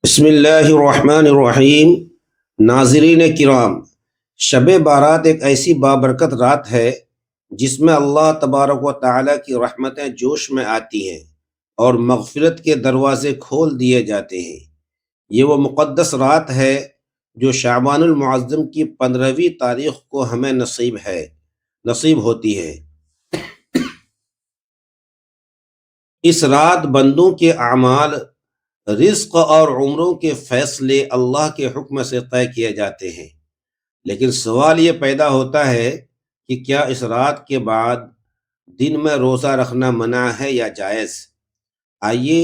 بسم اللہ الرحمن الرحیم۔ ناظرین کرام، شب بارات ایک ایسی بابرکت رات ہے جس میں اللہ تبارک و تعالیٰ کی رحمتیں جوش میں آتی ہیں اور مغفرت کے دروازے کھول دیے جاتے ہیں۔ یہ وہ مقدس رات ہے جو شعبان المعظم کی 15ویں تاریخ کو ہمیں نصیب ہوتی ہے۔ اس رات بندوں کے اعمال، رزق اور عمروں کے فیصلے اللہ کے حکم سے طے کیے جاتے ہیں۔ لیکن سوال یہ پیدا ہوتا ہے کہ کیا اس رات کے بعد دن میں روزہ رکھنا منع ہے یا جائز؟ آئیے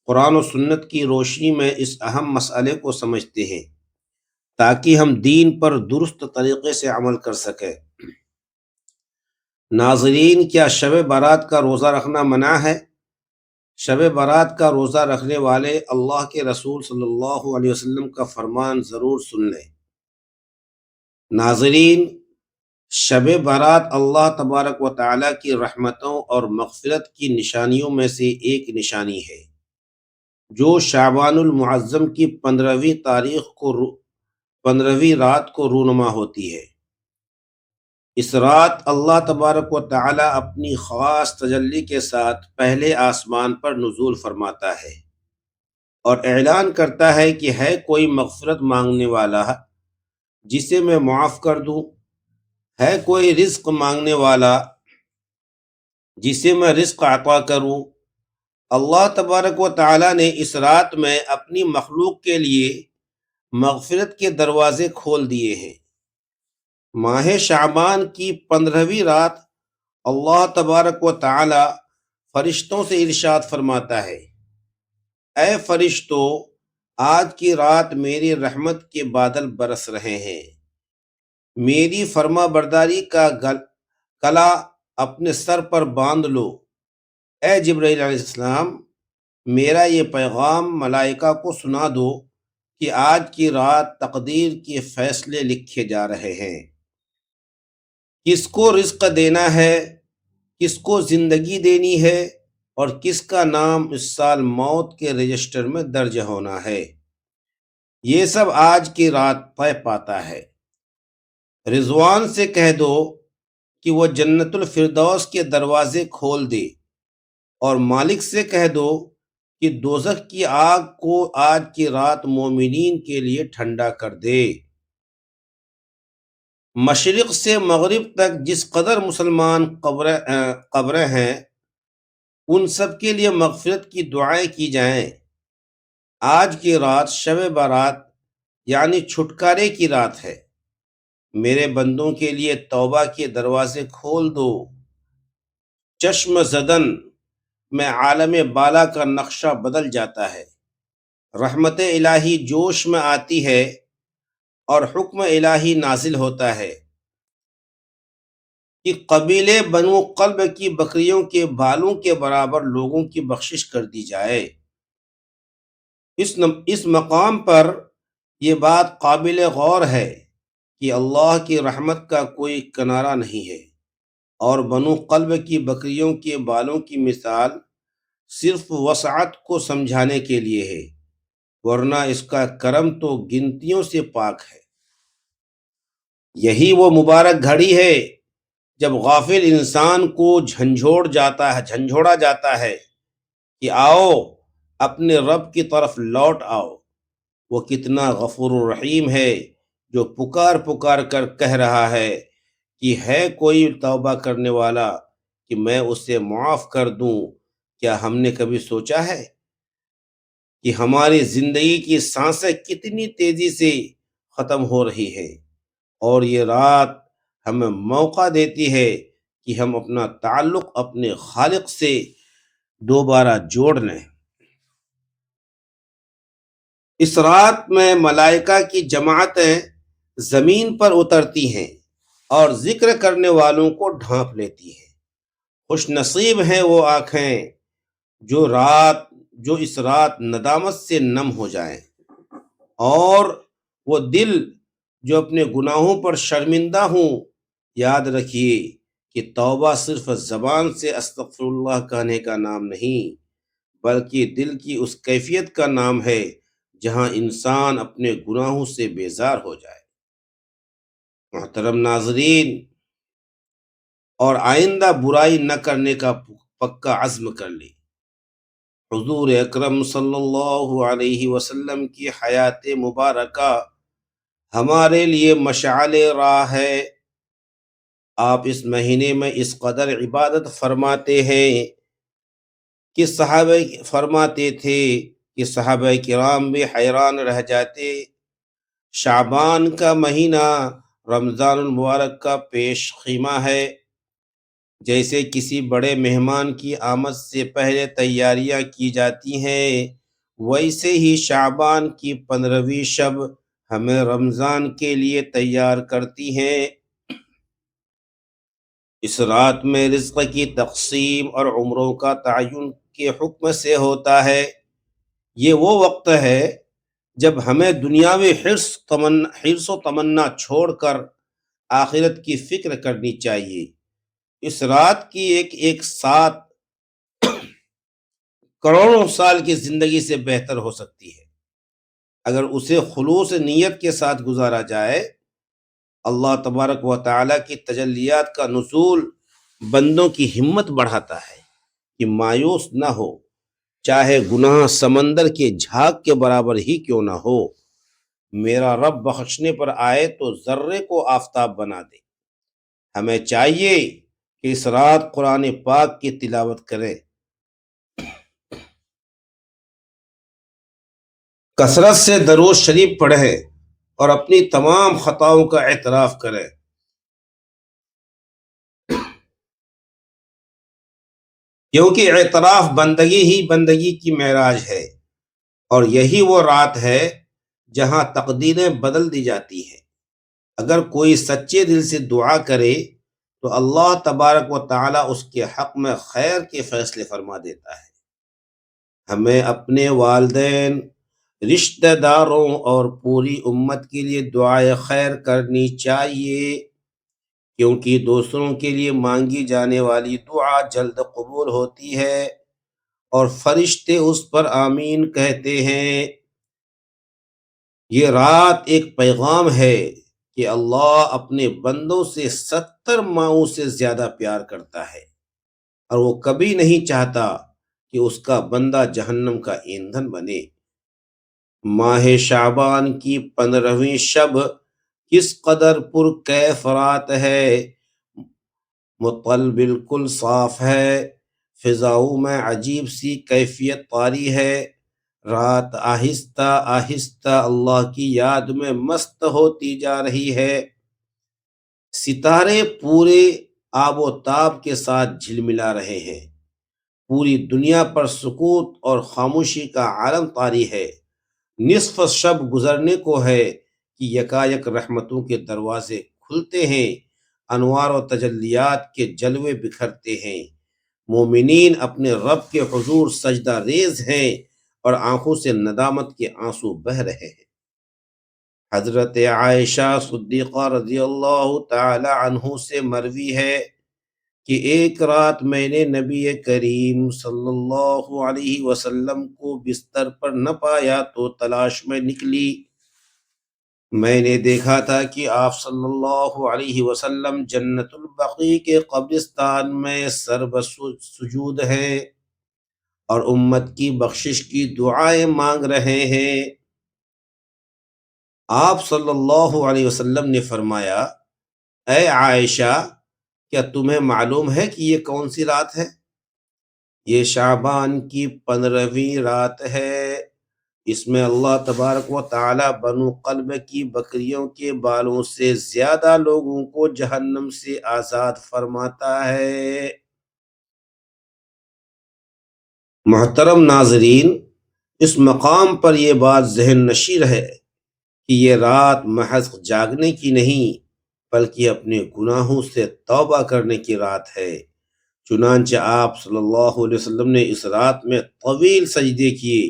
قرآن و سنت کی روشنی میں اس اہم مسئلے کو سمجھتے ہیں تاکہ ہم دین پر درست طریقے سے عمل کر سکیں۔ ناظرین، کیا شب برات کا روزہ رکھنا منع ہے؟ شب برات کا روزہ رکھنے والے اللہ کے رسول صلی اللہ علیہ وسلم کا فرمان ضرور سن لیں۔ ناظرین، شب برات اللہ تبارک و تعالیٰ کی رحمتوں اور مغفرت کی نشانیوں میں سے ایک نشانی ہے جو شعبان المعظم کی 15ویں رات کو رونما ہوتی ہے۔ اس رات اللہ تبارک و تعالیٰ اپنی خاص تجلی کے ساتھ پہلے آسمان پر نزول فرماتا ہے اور اعلان کرتا ہے کہ ہے کوئی مغفرت مانگنے والا جسے میں معاف کر دوں، ہے کوئی رزق مانگنے والا جسے میں رزق عطا کروں۔ اللہ تبارک و تعالیٰ نے اس رات میں اپنی مخلوق کے لیے مغفرت کے دروازے کھول دیے ہیں۔ ماہ شعبان کی 15ویں رات اللہ تبارک و تعالی فرشتوں سے ارشاد فرماتا ہے، اے فرشتو، آج کی رات میری رحمت کے بادل برس رہے ہیں، میری فرما برداری کا کلا اپنے سر پر باندھ لو۔ اے جبرائیل علیہ السلام، میرا یہ پیغام ملائکہ کو سنا دو کہ آج کی رات تقدیر کے فیصلے لکھے جا رہے ہیں۔ کس کو رزق دینا ہے، کس کو زندگی دینی ہے اور کس کا نام اس سال موت کے رجسٹر میں درج ہونا ہے، یہ سب آج کی رات طے پاتا ہے۔ رضوان سے کہہ دو کہ وہ جنت الفردوس کے دروازے کھول دے، اور مالک سے کہہ دو کہ دوزخ کی آگ کو آج کی رات مومنین کے لیے ٹھنڈا کر دے۔ مشرق سے مغرب تک جس قدر مسلمان قبریں ہیں، ان سب کے لیے مغفرت کی دعائیں کی جائیں۔ آج کی رات شب برات یعنی چھٹکارے کی رات ہے۔ میرے بندوں کے لیے توبہ کے دروازے کھول دو۔ چشم زدن میں عالم بالا کا نقشہ بدل جاتا ہے، رحمت الہی جوش میں آتی ہے اور حکم الہی نازل ہوتا ہے کہ قبیلے بنو قلب کی بکریوں کے بالوں کے برابر لوگوں کی بخشش کر دی جائے۔ اس مقام پر یہ بات قابل غور ہے کہ اللہ کی رحمت کا کوئی کنارہ نہیں ہے، اور بنو قلب کی بکریوں کے بالوں کی مثال صرف وسعت کو سمجھانے کے لیے ہے، ورنہ اس کا کرم تو گنتیوں سے پاک ہے۔ یہی وہ مبارک گھڑی ہے جب غافل انسان کو جھنجھوڑا جاتا ہے کہ آؤ اپنے رب کی طرف لوٹ آؤ۔ وہ کتنا غفور الرحیم ہے جو پکار کر کہہ رہا ہے کہ ہے کوئی توبہ کرنے والا کہ میں اسے معاف کر دوں۔ کیا ہم نے کبھی سوچا ہے کہ ہماری زندگی کی سانسیں کتنی تیزی سے ختم ہو رہی ہیں، اور یہ رات ہمیں موقع دیتی ہے کہ ہم اپنا تعلق اپنے خالق سے دوبارہ جوڑ لیں۔ اس رات میں ملائکہ کی جماعتیں زمین پر اترتی ہیں اور ذکر کرنے والوں کو ڈھانپ لیتی ہیں۔ خوش نصیب ہیں وہ آنکھیں جو اس رات ندامت سے نم ہو جائیں، اور وہ دل جو اپنے گناہوں پر شرمندہ ہوں۔ یاد رکھیے کہ توبہ صرف زبان سے استغفر اللہ کہنے کا نام نہیں، بلکہ دل کی اس کیفیت کا نام ہے جہاں انسان اپنے گناہوں سے بیزار ہو جائے۔ محترم ناظرین، اور آئندہ برائی نہ کرنے کا پکا عزم کر لے۔ حضور اکرم صلی اللہ علیہ وسلم کی حیات مبارکہ ہمارے لیے مشعل راہ ہے۔ آپ اس مہینے میں اس قدر عبادت فرماتے ہیں کہ فرماتے تھے کہ صحابہ کرام بھی حیران رہ جاتے۔ شعبان کا مہینہ رمضان المبارک کا پیش خیمہ ہے۔ جیسے کسی بڑے مہمان کی آمد سے پہلے تیاریاں کی جاتی ہیں، ویسے ہی شعبان کی 15ویں شب ہمیں رمضان کے لیے تیار کرتی ہیں۔ اس رات میں رزق کی تقسیم اور عمروں کا تعین کے حکم سے ہوتا ہے۔ یہ وہ وقت ہے جب ہمیں دنیاوی حرص و تمنا چھوڑ کر آخرت کی فکر کرنی چاہیے۔ اس رات کی ایک ساتھ کروڑوں سال کی زندگی سے بہتر ہو سکتی ہے اگر اسے خلوص نیت کے ساتھ گزارا جائے۔ اللہ تبارک و تعالیٰ کی تجلیات کا نزول بندوں کی ہمت بڑھاتا ہے کہ مایوس نہ ہو، چاہے گناہ سمندر کے جھاگ کے برابر ہی کیوں نہ ہو۔ میرا رب بخشنے پر آئے تو ذرے کو آفتاب بنا دے۔ ہمیں چاہیے کہ اس رات قرآن پاک کی تلاوت کریں، کثرت سے درود شریف پڑھیں اور اپنی تمام خطاؤں کا اعتراف کریں۔ کیونکہ اعتراف بندگی ہی بندگی کی معراج ہے، اور یہی وہ رات ہے جہاں تقدیریں بدل دی جاتی ہیں۔ اگر کوئی سچے دل سے دعا کرے تو اللہ تبارک و تعالیٰ اس کے حق میں خیر کے فیصلے فرما دیتا ہے۔ ہمیں اپنے والدین، رشتہ داروں اور پوری امت کے لیے دعائے خیر کرنی چاہیے، کیونکہ دوسروں کے لیے مانگی جانے والی دعا جلد قبول ہوتی ہے اور فرشتے اس پر آمین کہتے ہیں۔ یہ رات ایک پیغام ہے کہ اللہ اپنے بندوں سے 70 ماؤں سے زیادہ پیار کرتا ہے، اور وہ کبھی نہیں چاہتا کہ اس کا بندہ جہنم کا ایندھن بنے۔ ماہ شعبان کی 15ویں شب کس قدر پرکیف رات ہے۔ مطل بالکل صاف ہے، فضاؤں میں عجیب سی کیفیت طاری ہے۔ رات آہستہ آہستہ اللہ کی یاد میں مست ہوتی جا رہی ہے۔ ستارے پورے آب و تاب کے ساتھ جھلملا رہے ہیں۔ پوری دنیا پر سکوت اور خاموشی کا عالم طاری ہے۔ نصف شب گزرنے کو ہے کہ یکایک رحمتوں کے دروازے کھلتے ہیں، انوار و تجلیات کے جلوے بکھرتے ہیں۔ مومنین اپنے رب کے حضور سجدہ ریز ہیں اور آنکھوں سے ندامت کے آنسو بہہ رہے ہیں۔ حضرت عائشہ صدیقہ رضی اللہ تعالی عنہ سے مروی ہے کہ ایک رات میں نے نبی کریم صلی اللہ علیہ وسلم کو بستر پر نہ پایا تو تلاش میں نکلی۔ میں نے دیکھا تھا کہ آپ صلی اللہ علیہ وسلم جنت البقیع کے قبرستان میں سجود ہیں اور امت کی بخشش کی دعائیں مانگ رہے ہیں۔ آپ صلی اللہ علیہ وسلم نے فرمایا، اے عائشہ، کیا تمہیں معلوم ہے کہ یہ کون سی رات ہے؟ یہ شعبان کی 15ویں رات ہے۔ اس میں اللہ تبارک و تعالی بنو قلب کی بکریوں کے بالوں سے زیادہ لوگوں کو جہنم سے آزاد فرماتا ہے۔ محترم ناظرین، اس مقام پر یہ بات ذہن نشین ہے کہ یہ رات محض جاگنے کی نہیں بلکہ اپنے گناہوں سے توبہ کرنے کی رات ہے۔ چنانچہ آپ صلی اللہ علیہ وسلم نے اس رات میں طویل سجدے کیے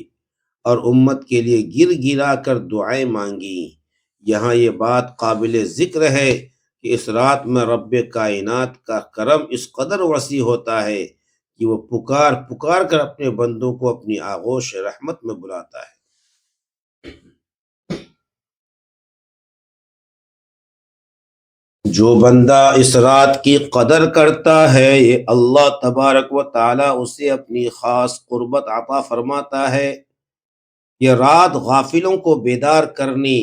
اور امت کے لیے گر گرا کر دعائیں مانگی۔ یہاں یہ بات قابل ذکر ہے کہ اس رات میں رب کائنات کا کرم اس قدر وسیع ہوتا ہے کہ وہ پکار پکار کر اپنے بندوں کو اپنی آغوش رحمت میں بلاتا ہے۔ جو بندہ اس رات کی قدر کرتا ہے یہ اللہ تبارک و تعالی اسے اپنی خاص قربت عطا فرماتا ہے۔ یہ رات غافلوں کو بیدار کرنے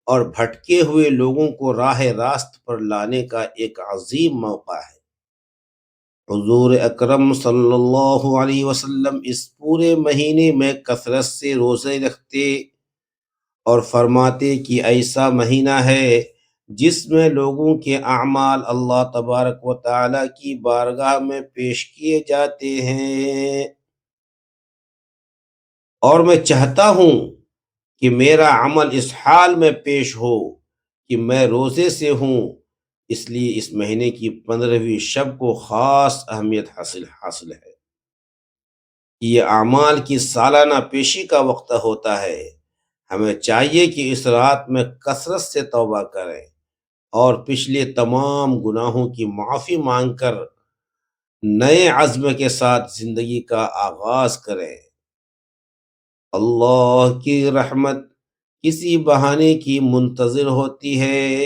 اور بھٹکے ہوئے لوگوں کو راہ راست پر لانے کا ایک عظیم موقع ہے۔ حضور اکرم صلی اللہ علیہ وسلم اس پورے مہینے میں کثرت سے روزے رکھتے اور فرماتے کہ ایسا مہینہ ہے جس میں لوگوں کے اعمال اللہ تبارک و تعالی کی بارگاہ میں پیش کیے جاتے ہیں، اور میں چاہتا ہوں کہ میرا عمل اس حال میں پیش ہو کہ میں روزے سے ہوں۔ اس لیے اس مہینے کی 15ویں شب کو خاص اہمیت حاصل ہے۔ یہ اعمال کی سالانہ پیشی کا وقت ہوتا ہے۔ ہمیں چاہیے کہ اس رات میں کثرت سے توبہ کریں اور پچھلے تمام گناہوں کی معافی مانگ کر نئے عزم کے ساتھ زندگی کا آغاز کریں۔ اللہ کی رحمت کسی بہانے کی منتظر ہوتی ہے،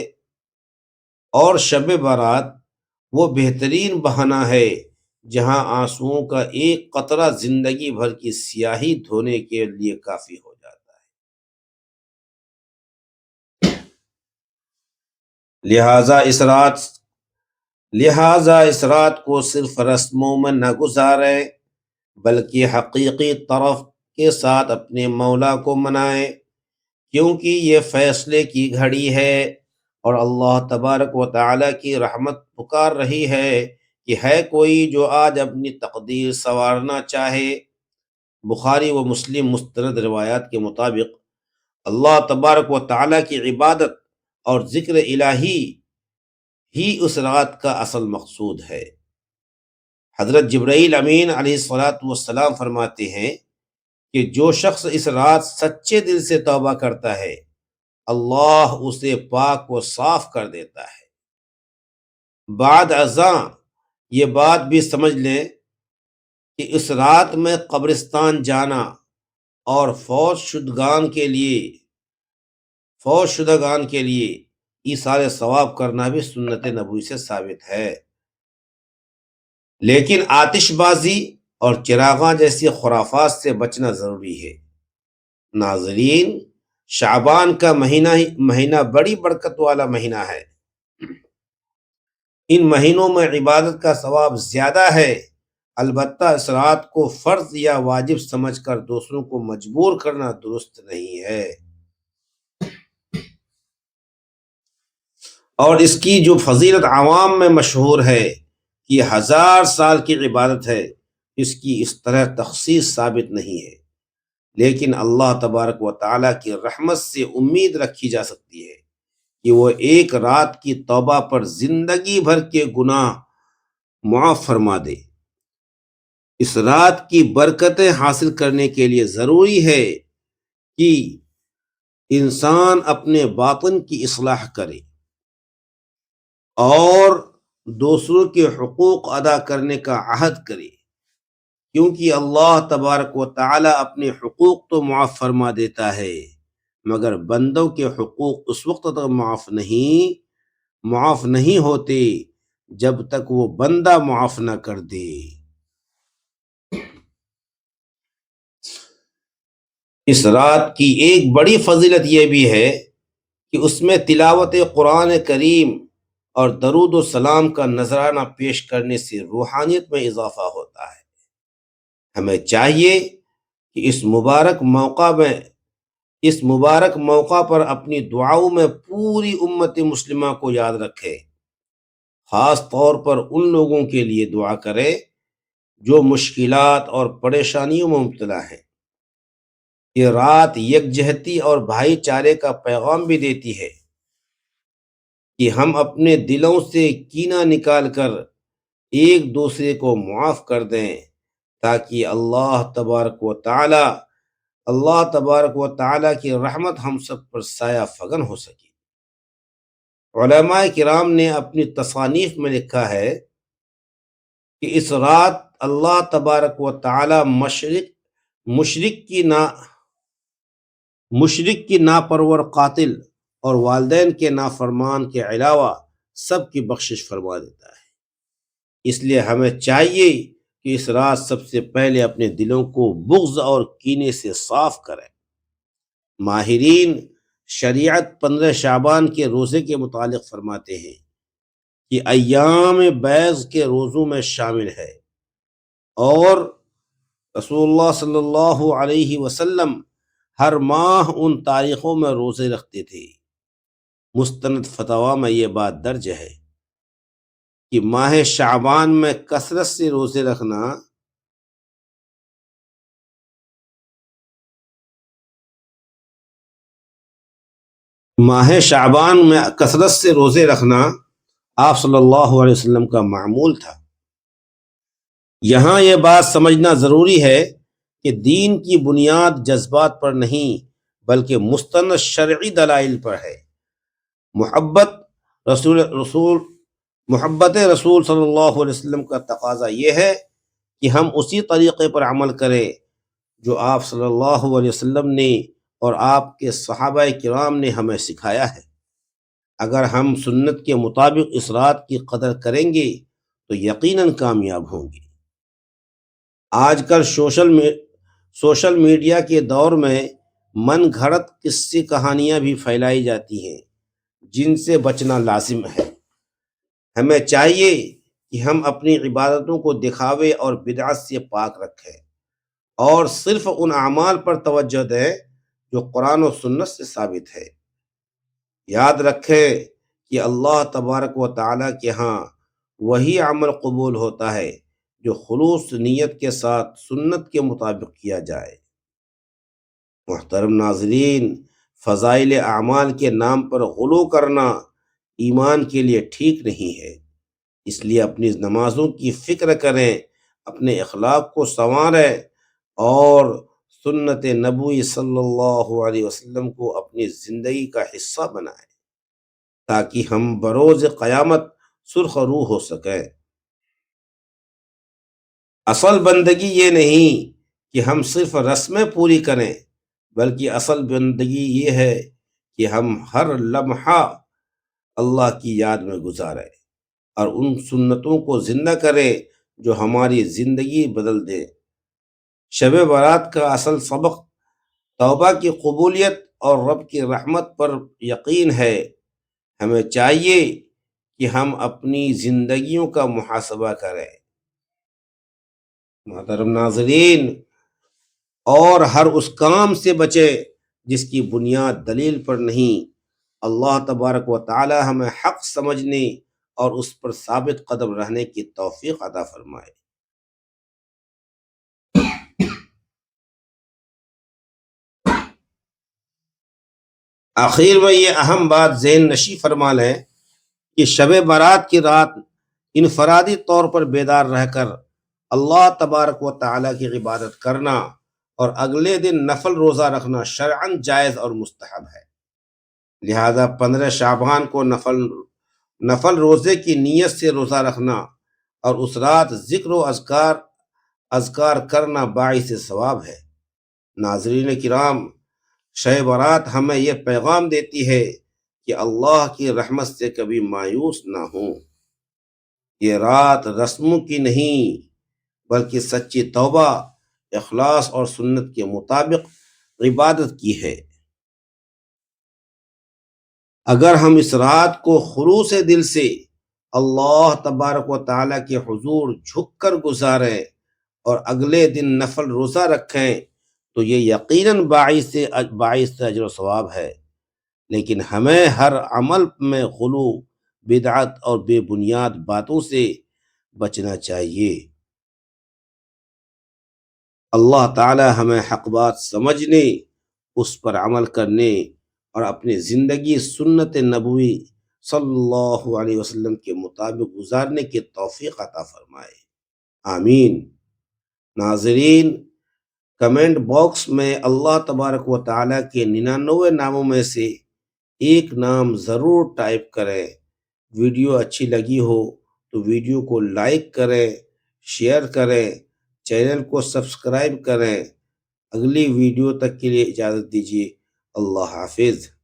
اور شب برات وہ بہترین بہانہ ہے جہاں آنسوؤں کا ایک قطرہ زندگی بھر کی سیاہی دھونے کے لیے کافی ہو جاتا ہے۔ لہٰذا اس رات کو صرف رسموں میں نہ گزاریں، بلکہ حقیقی طرف کے ساتھ اپنے مولا کو منائیں، کیونکہ یہ فیصلے کی گھڑی ہے اور اللہ تبارک و تعالی کی رحمت پکار رہی ہے کہ ہے کوئی جو آج اپنی تقدیر سنوارنا چاہے۔ بخاری و مسلم مستند روایات کے مطابق اللہ تبارک و تعالی کی عبادت اور ذکر الہی ہی اس رات کا اصل مقصود ہے۔ حضرت جبرائیل امین علیہ الصلاۃ والسلام فرماتے ہیں کہ جو شخص اس رات سچے دل سے توبہ کرتا ہے اللہ اسے پاک و صاف کر دیتا ہے۔ بعد ازاں یہ بات بھی سمجھ لیں کہ اس رات میں قبرستان جانا اور فوت شدگان کے لیے ایثار ثواب کرنا بھی سنت نبوی سے ثابت ہے، لیکن آتش بازی اور چراغاں جیسی خرافات سے بچنا ضروری ہے۔ ناظرین، شعبان کا مہینہ بڑی برکت والا مہینہ ہے۔ ان مہینوں میں عبادت کا ثواب زیادہ ہے، البتہ اس رات کو فرض یا واجب سمجھ کر دوسروں کو مجبور کرنا درست نہیں ہے، اور اس کی جو فضیلت عوام میں مشہور ہے کہ یہ 1000 سال کی عبادت ہے، اس کی اس طرح تخصیص ثابت نہیں ہے، لیکن اللہ تبارک و تعالیٰ کی رحمت سے امید رکھی جا سکتی ہے کہ وہ ایک رات کی توبہ پر زندگی بھر کے گناہ معاف فرما دے۔ اس رات کی برکتیں حاصل کرنے کے لیے ضروری ہے کہ انسان اپنے باطن کی اصلاح کرے اور دوسروں کے حقوق ادا کرنے کا عہد کرے، کیونکہ اللہ تبارک و تعالی اپنے حقوق تو معاف فرما دیتا ہے، مگر بندوں کے حقوق اس وقت تک معاف نہیں ہوتے جب تک وہ بندہ معاف نہ کر دے۔ اس رات کی ایک بڑی فضیلت یہ بھی ہے کہ اس میں تلاوت قرآن کریم اور درود و سلام کا نذرانہ پیش کرنے سے روحانیت میں اضافہ ہوتا ہے۔ ہمیں چاہیے کہ اس مبارک موقع پر اپنی دعاؤں میں پوری امت مسلمہ کو یاد رکھے، خاص طور پر ان لوگوں کے لیے دعا کرے جو مشکلات اور پریشانیوں میں مبتلا ہیں۔ یہ رات یکجہتی اور بھائی چارے کا پیغام بھی دیتی ہے کہ ہم اپنے دلوں سے کینہ نکال کر ایک دوسرے کو معاف کر دیں تاکہ اللہ تبارک و تعالی کی رحمت ہم سب پر سایہ فگن ہو سکے۔ علماء کرام نے اپنی تصانیف میں لکھا ہے کہ اس رات اللہ تبارک و تعالی مشرک کی ناپرور قاتل اور والدین کے نافرمان کے علاوہ سب کی بخشش فرما دیتا ہے۔ اس لیے ہمیں چاہیے کہ اس رات سب سے پہلے اپنے دلوں کو بغض اور کینے سے صاف کریں۔ ماہرین شریعت 15 شعبان کے روزے کے متعلق فرماتے ہیں کہ ایام بیض کے روزوں میں شامل ہے، اور رسول اللہ صلی اللہ علیہ وسلم ہر ماہ ان تاریخوں میں روزے رکھتے تھے۔ مستند فتاوی میں یہ بات درج ہے کہ ماہ شعبان میں کثرت سے روزے رکھنا آپ صلی اللہ علیہ وسلم کا معمول تھا۔ یہاں یہ بات سمجھنا ضروری ہے کہ دین کی بنیاد جذبات پر نہیں بلکہ مستند شرعی دلائل پر ہے۔ محبت رسول صلی اللہ علیہ وسلم کا تقاضا یہ ہے کہ ہم اسی طریقے پر عمل کریں جو آپ صلی اللہ علیہ وسلم نے اور آپ کے صحابہ کرام نے ہمیں سکھایا ہے۔ اگر ہم سنت کے مطابق اس رات کی قدر کریں گے تو یقیناً کامیاب ہوں گے۔ آج کل سوشل میڈیا کے دور میں من گھڑت قصے کہانیاں بھی پھیلائی جاتی ہیں جن سے بچنا لازم ہے۔ ہمیں چاہیے کہ ہم اپنی عبادتوں کو دکھاوے اور بدعت سے پاک رکھیں اور صرف ان اعمال پر توجہ دیں جو قرآن و سنت سے ثابت ہے۔ یاد رکھیں کہ اللہ تبارک و تعالیٰ کے ہاں وہی عمل قبول ہوتا ہے جو خلوص نیت کے ساتھ سنت کے مطابق کیا جائے۔ محترم ناظرین، فضائل اعمال کے نام پر غلو کرنا ایمان کے لیے ٹھیک نہیں ہے۔ اس لیے اپنی نمازوں کی فکر کریں، اپنے اخلاق کو سنواریں اور سنت نبوی صلی اللہ علیہ وسلم کو اپنی زندگی کا حصہ بنائیں تاکہ ہم بروز قیامت سرخ روح ہو سکیں۔ اصل بندگی یہ نہیں کہ ہم صرف رسمیں پوری کریں، بلکہ اصل بندگی یہ ہے کہ ہم ہر لمحہ اللہ کی یاد میں گزاریں اور ان سنتوں کو زندہ کریں جو ہماری زندگی بدل دے۔ شب برات کا اصل سبق توبہ کی قبولیت اور رب کی رحمت پر یقین ہے۔ ہمیں چاہیے کہ ہم اپنی زندگیوں کا محاسبہ کریں۔ محترم ناظرین، اور ہر اس کام سے بچے جس کی بنیاد دلیل پر نہیں۔ اللہ تبارک و تعالی ہمیں حق سمجھنے اور اس پر ثابت قدم رہنے کی توفیق عطا فرمائے۔ آخر میں یہ اہم بات ذہن نشی فرما لیں کہ شب برات کی رات انفرادی طور پر بیدار رہ کر اللہ تبارک و تعالیٰ کی عبادت کرنا اور اگلے دن نفل روزہ رکھنا شرعاً جائز اور مستحب ہے۔ لہذا 15 شعبان کو نفل روزے کی نیت سے روزہ رکھنا اور اس رات ذکر و اذکار کرنا باعث ثواب ہے۔ ناظرین کرام، شب برات ہمیں یہ پیغام دیتی ہے کہ اللہ کی رحمت سے کبھی مایوس نہ ہوں۔ یہ رات رسموں کی نہیں بلکہ سچی توبہ، اخلاص اور سنت کے مطابق عبادت کی ہے۔ اگر ہم اس رات کو خلوص دل سے اللہ تبارک و تعالیٰ کے حضور جھک کر گزاریں اور اگلے دن نفل روزہ رکھیں تو یہ یقیناً باعث اجر و ثواب ہے۔ لیکن ہمیں ہر عمل میں غلو، بدعت اور بے بنیاد باتوں سے بچنا چاہیے۔ اللہ تعالی ہمیں حق بات سمجھنے، اس پر عمل کرنے اور اپنی زندگی سنت نبوی صلی اللہ علیہ وسلم کے مطابق گزارنے کی توفیق عطا فرمائے، آمین۔ ناظرین، کمنٹ باکس میں اللہ تبارک و تعالیٰ کے 99 ناموں میں سے ایک نام ضرور ٹائپ کریں۔ ویڈیو اچھی لگی ہو تو ویڈیو کو لائک کریں، شیئر کریں، چینل کو سبسکرائب کریں۔ اگلی ویڈیو تک کے لیے اجازت دیجیے۔ اللہ حافظ۔